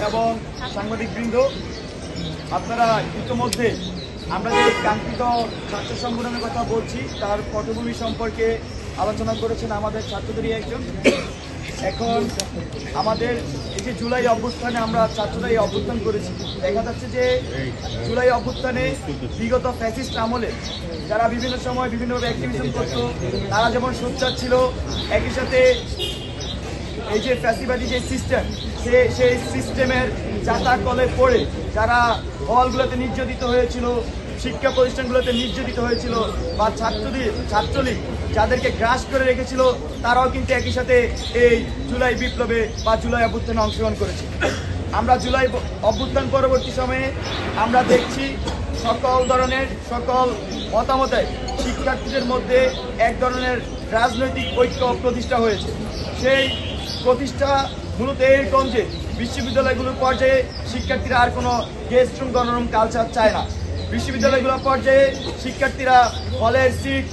এবং সাংবাদিকবৃন্দ, আপনারা ইতিমধ্যে আমরা যে কাঙ্ক্ষিত ছাত্র সংগঠনের কথা বলছি তার পটভূমি সম্পর্কে আলোচনা করেছেন আমাদের ছাত্রদেরই একজন। এখন আমাদের এই যে জুলাই অভ্যুত্থানে আমরা ছাত্ররা এই অভ্যুত্থান করেছি, দেখা যাচ্ছে যে জুলাই অভ্যুত্থানে বিগত ফ্যাসিস্ট আমলে যারা বিভিন্ন সময় বিভিন্নভাবে অ্যাক্টিভিজম করত, তারা যেমন সোচ্চার ছিল, একই সাথে এই যে ফ্যাসিবাদী যে সিস্টেম, সেই সিস্টেমের চাতাকলে পড়ে যারা হলগুলোতে নির্যাতিত হয়েছিল, শিক্ষা প্রতিষ্ঠানগুলোতে নির্যাতিত হয়েছিল, বা ছাত্রলীগ যাদেরকে গ্রাস করে রেখেছিল, তারাও কিন্তু একই সাথে এই জুলাই বিপ্লবে বা জুলাই অভ্যুত্থানে অংশগ্রহণ করেছে। আমরা জুলাই অভ্যুত্থান পরবর্তী সময়ে আমরা দেখছি সকল মতামতে শিক্ষার্থীদের মধ্যে এক ধরনের রাজনৈতিক ঐক্য প্রতিষ্ঠা হয়েছে। সেই প্রতিষ্ঠা মূলত এরকম যে বিশ্ববিদ্যালয়গুলোর পর্যায়ে শিক্ষার্থীরা আর কোনো গেস্ট রুম গণরুম কালচার চায় না। বিশ্ববিদ্যালয়গুলোর পর্যায়ে শিক্ষার্থীরা হলের সিট,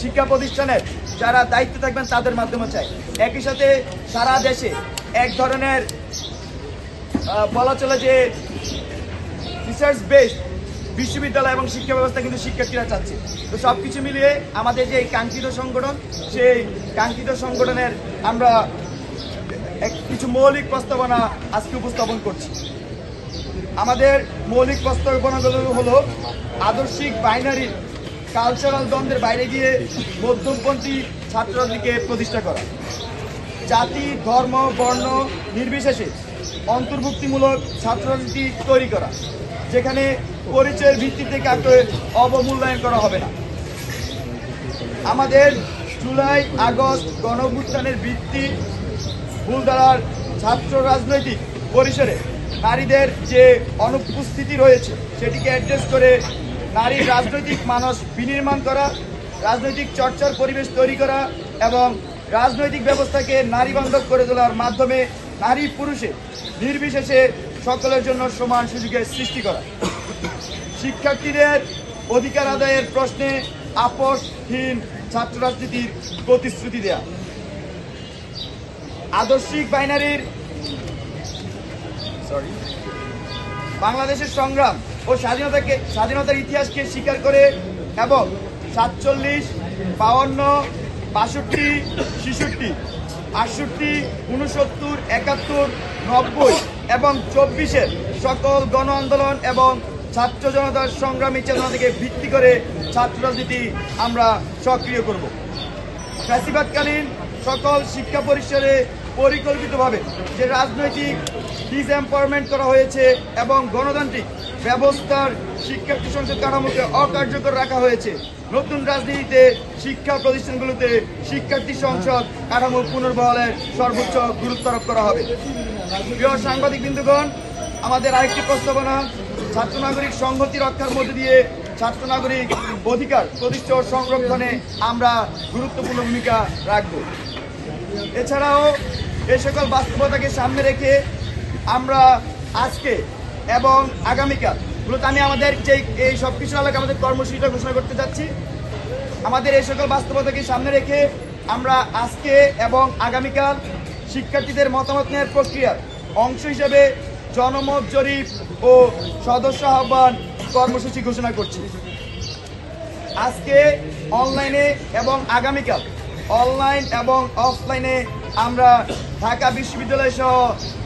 শিক্ষা প্রতিষ্ঠানের যারা দায়িত্ব থাকবেন তাদের মাধ্যমে চায়। একই সাথে সারা দেশে এক ধরনের বলা চলে যে রিসার্চ বেসড বিশ্ববিদ্যালয় এবং শিক্ষা ব্যবস্থা কিন্তু শিক্ষার্থীরা চাচ্ছে। তো সব কিছু মিলিয়ে আমাদের যে কাঙ্ক্ষিত সংগঠন, সেই কাঙ্ক্ষিত সংগঠনের আমরা কিছু মৌলিক প্রস্তাবনা আজকে উপস্থাপন করছি। আমাদের মৌলিক প্রস্তাবনাগুলো হলো আদর্শিক বাইনারি কালচারাল দ্বন্দ্বের বাইরে গিয়ে মধ্যমপন্থী ছাত্ররাজনীতিকে প্রতিষ্ঠা করা, জাতি ধর্ম বর্ণ নির্বিশেষে অন্তর্ভুক্তিমূলক ছাত্ররাজনীতি তৈরি করা, যেখানে পরিচয়ের ভিত্তিতে কাউকে অবমূল্যায়ন করা হবে না। আমাদের জুলাই আগস্ট গণঅভ্যুত্থানের ভিত্তি মূলধারার ছাত্র রাজনৈতিক পরিসরে নারীদের যে অনুপস্থিতি রয়েছে সেটিকে অ্যাড্রেস করে নারীর রাজনৈতিক মানস বিনির্মাণ করা, রাজনৈতিক চর্চার পরিবেশ তৈরি করা এবং রাজনৈতিক ব্যবস্থাকে নারীবান্ধব করে তোলার মাধ্যমে নারী পুরুষে নির্বিশেষে সকলের জন্য সমান সুযোগের সৃষ্টি করা, শিক্ষার্থীদের অধিকার আদায়ের প্রশ্নে আপোষহীন ছাত্র রাজনীতির প্রতিশ্রুতি দেয়া, আদর্শিক বাইনারির বাংলাদেশের সংগ্রাম ও স্বাধীনতার ইতিহাসকে স্বীকার করে এবং 47, 52, 62, 66, 68, 69, 71, 90 এবং 24-এর সকল গণ আন্দোলন এবং ছাত্র জনতার সংগ্রামী চেতনা থেকে ভিত্তি করে ছাত্র রাজনীতি আমরা সক্রিয় করব। ফ্যাসিবাদকালীন সকল শিক্ষা পরিসরে পরিকল্পিতভাবে যে রাজনৈতিক ডিসএম্পাওয়ারমেন্ট করা হয়েছে এবং গণতান্ত্রিক ব্যবস্থার শিক্ষার্থী সংসদ কাঠামোকে অকার্যকর রাখা হয়েছে, নতুন রাজনীতিতে শিক্ষা প্রতিষ্ঠানগুলোতে শিক্ষার্থী সংসদ কাঠামো পুনর্বহালের সর্বোচ্চ গুরুত্ব আরোপ করা হবে। প্রিয় সাংবাদিকবৃন্দগণ, আমাদের আরেকটি প্রস্তাবনা ছাত্র নাগরিক সংহতি রক্ষার মধ্যে দিয়ে ছাত্র নাগরিক অধিকার প্রতিষ্ঠা ও সংরক্ষণে আমরা গুরুত্বপূর্ণ ভূমিকা রাখব। এছাড়াও এই সকল বাস্তবতাকে সামনে রেখে আমরা আজকে এবং আগামীকাল মূলত আমি আমাদের যে এই সব কিছু আলোকে আমাদের কর্মসূচিটা ঘোষণা করতে যাচ্ছি। আমাদের এই সকল বাস্তবতাকে সামনে রেখে আমরা আজকে এবং আগামীকাল শিক্ষার্থীদের মতামত নেওয়ার প্রক্রিয়ার অংশ হিসেবে জনমত জরিপ ও সদস্য আহ্বান কর্মসূচি ঘোষণা করছি। আজকে অনলাইনে এবং আগামীকাল অনলাইন এবং অফলাইনে আমরা ঢাকা বিশ্ববিদ্যালয় সহ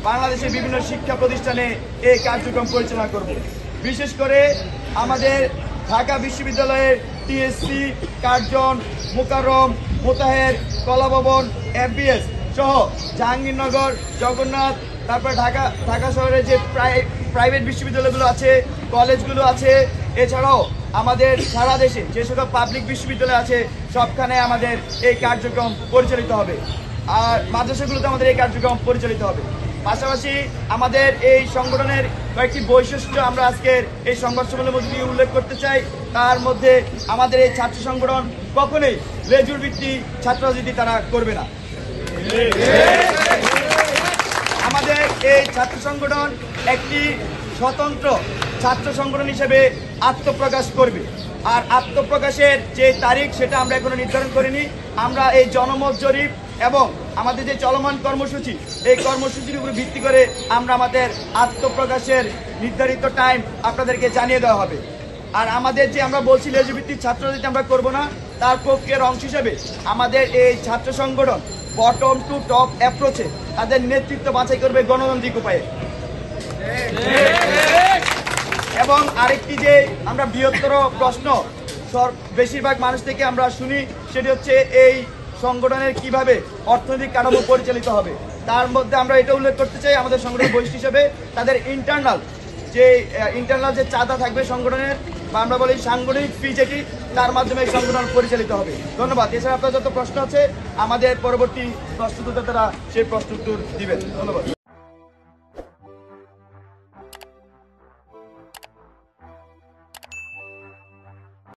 বাংলাদেশের বিভিন্ন শিক্ষা প্রতিষ্ঠানে এই কার্যক্রম পরিচালনা করব। বিশেষ করে আমাদের ঢাকা বিশ্ববিদ্যালয়ের টিএসসি, কার্জন, মোকাররম, মোতাহের, কলাভবন, এফবিএস সহ জাহাঙ্গীরনগর, জগন্নাথ, তারপর ঢাকা শহরে যে প্রাইভেট বিশ্ববিদ্যালয়গুলো আছে, কলেজগুলো আছে, এছাড়াও আমাদের সারা দেশে যে সকল পাবলিক বিশ্ববিদ্যালয় আছে সবখানে আমাদের এই কার্যক্রম পরিচালিত হবে, আর মাদ্রাসাগুলোতে আমাদের এই কার্যক্রম পরিচালিত হবে। পাশাপাশি আমাদের এই সংগঠনের কয়েকটি বৈশিষ্ট্য আমরা আজকের এই সংবাদ সম্মেলনের মধ্যে দিয়ে উল্লেখ করতে চাই। তার মধ্যে আমাদের এই ছাত্র সংগঠন কখনোই লেজুর ভিত্তি ছাত্র রাজনীতি তারা করবে না। আমাদের এই ছাত্র সংগঠন একটি স্বতন্ত্র ছাত্র সংগঠন হিসেবে আত্মপ্রকাশ করবে, আর আত্মপ্রকাশের যে তারিখ সেটা আমরা এখনো নির্ধারণ করিনি। আমরা এই জনমত জরিপ এবং আমাদের যে চলমান কর্মসূচি, এই কর্মসূচির উপর ভিত্তি করে আমরা আমাদের আত্মপ্রকাশের নির্ধারিত টাইম আপনাদেরকে জানিয়ে দেওয়া হবে। আর আমাদের যে আমরা বলছি লেজুভিত্তিক ছাত্ররাজনীতি আমরা করব না, তার প্রক্রিয়ার অংশ হিসেবে আমাদের এই ছাত্র সংগঠন বটম টু টপ অ্যাপ্রোচে তাদের নেতৃত্ব বাছাই করবে গণতান্ত্রিক উপায়ে। এবং আরেকটি যে আমরা বৃহত্তর প্রশ্ন বেশিরভাগ মানুষ থেকে আমরা শুনি, সেটি হচ্ছে এই সংগঠনের কিভাবে অর্থনৈতিক কাঠামো পরিচালিত হবে। তার মধ্যে আমরা এটা উল্লেখ করতে চাই, আমাদের সংগঠনের বৈশিষ্ট্য হিসেবে তাদের ইন্টারনাল যে চাঁদা থাকবে সংগঠনের, বা আমরা বলি সাংগঠনিক ফি, যেটি তার মাধ্যমে এই সংগঠন পরিচালিত হবে। ধন্যবাদ। এছাড়া আপনার যত প্রশ্ন আছে আমাদের পরবর্তী প্রশ্নোত্তর তারা সেই প্রশ্ন উত্তর দিবেন। ধন্যবাদ।